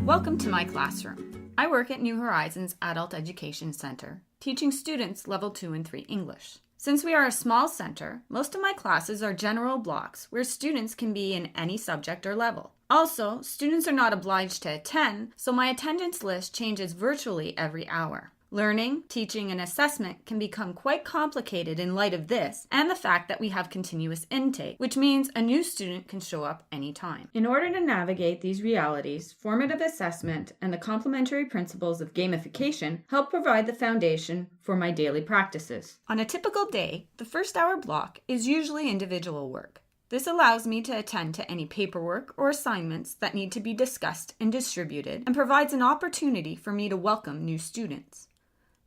Welcome to my classroom. I work at New Horizons Adult Education Center, teaching students Level 2 and 3 English. Since we are a small center, most of my classes are general blocks where students can be in any subject or level. Also, students are not obliged to attend, so my attendance list changes virtually every hour. Learning, teaching, and assessment can become quite complicated in light of this and the fact that we have continuous intake, which means a new student can show up anytime. In order to navigate these realities, formative assessment and the complementary principles of gamification help provide the foundation for my daily practices. On a typical day, the first hour block is usually individual work. This allows me to attend to any paperwork or assignments that need to be discussed and distributed and provides an opportunity for me to welcome new students.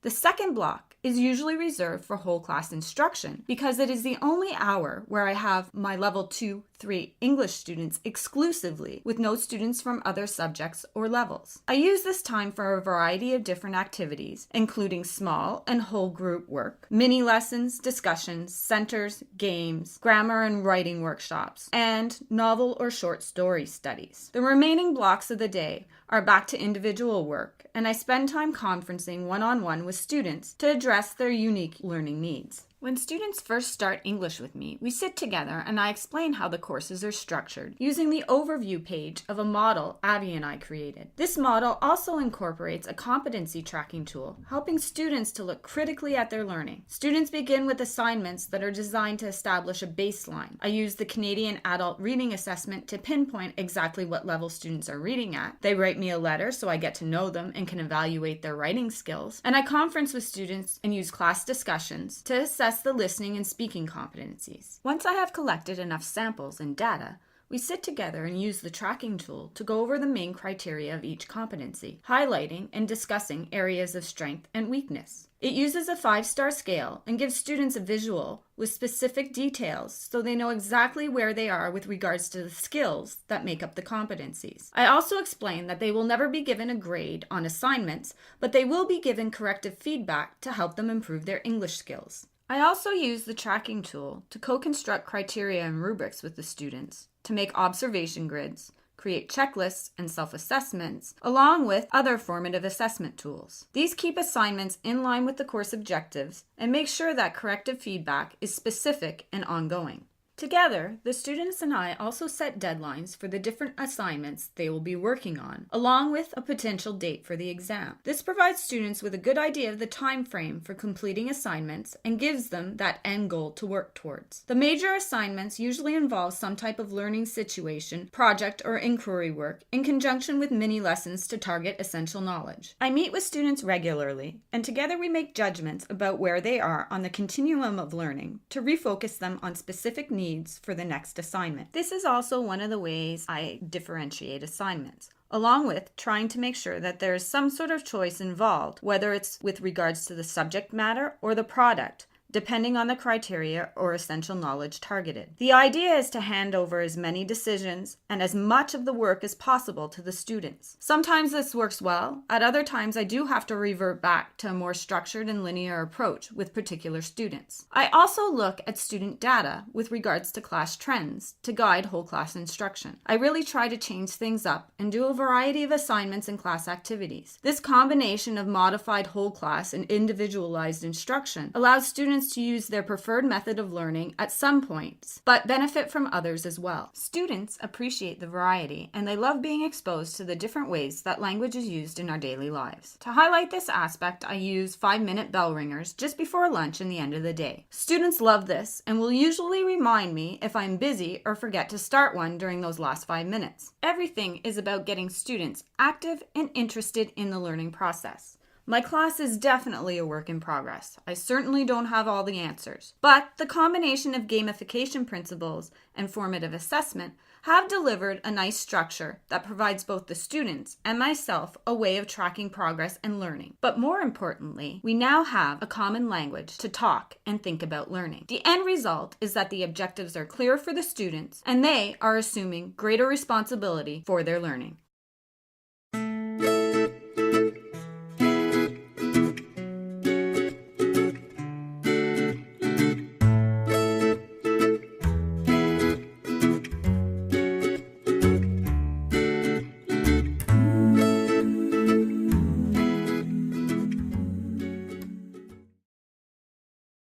The second block is usually reserved for whole class instruction because it is the only hour where I have my Level 2, 3 English students exclusively with no students from other subjects or levels. I use this time for a variety of different activities, including small and whole group work, mini lessons, discussions, centers, games, grammar and writing workshops, and novel or short story studies. The remaining blocks of the day are back to individual work, and I spend time conferencing one-on-one with students to address their unique learning needs. When students first start English with me, we sit together and I explain how the courses are structured using the overview page of a model Abby and I created. This model also incorporates a competency tracking tool, helping students to look critically at their learning. Students begin with assignments that are designed to establish a baseline. I use the Canadian Adult Reading Assessment to pinpoint exactly what level students are reading at. They write me a letter so I get to know them and can evaluate their writing skills. And I conference with students and use class discussions to assess the listening and speaking competencies. Once I have collected enough samples and data, we sit together and use the tracking tool to go over the main criteria of each competency, highlighting and discussing areas of strength and weakness. It uses a 5-star scale and gives students a visual with specific details so they know exactly where they are with regards to the skills that make up the competencies. I also explain that they will never be given a grade on assignments, but they will be given corrective feedback to help them improve their English skills. I also use the tracking tool to co-construct criteria and rubrics with the students, to make observation grids, create checklists and self-assessments, along with other formative assessment tools. These keep assignments in line with the course objectives and make sure that corrective feedback is specific and ongoing. Together, the students and I also set deadlines for the different assignments they will be working on, along with a potential date for the exam. This provides students with a good idea of the time frame for completing assignments and gives them that end goal to work towards. The major assignments usually involve some type of learning situation, project, or inquiry work in conjunction with mini lessons to target essential knowledge. I meet with students regularly, and together we make judgments about where they are on the continuum of learning to refocus them on specific needs for the next assignment. This is also one of the ways I differentiate assignments, along with trying to make sure that there is some sort of choice involved, whether it's with regards to the subject matter or the product, depending on the criteria or essential knowledge targeted. The idea is to hand over as many decisions and as much of the work as possible to the students. Sometimes this works well. At other times, I do have to revert back to a more structured and linear approach with particular students. I also look at student data with regards to class trends to guide whole class instruction. I really try to change things up and do a variety of assignments and class activities. This combination of modified whole class and individualized instruction allows students to use their preferred method of learning at some points, but benefit from others as well. Students appreciate the variety and they love being exposed to the different ways that language is used in our daily lives. To highlight this aspect, I use 5-minute bell ringers just before lunch and the end of the day. Students love this and will usually remind me if I'm busy or forget to start one during those last 5 minutes. Everything is about getting students active and interested in the learning process. My class is definitely a work in progress. I certainly don't have all the answers, but the combination of gamification principles and formative assessment have delivered a nice structure that provides both the students and myself a way of tracking progress and learning. But more importantly, we now have a common language to talk and think about learning. The end result is that the objectives are clear for the students and they are assuming greater responsibility for their learning.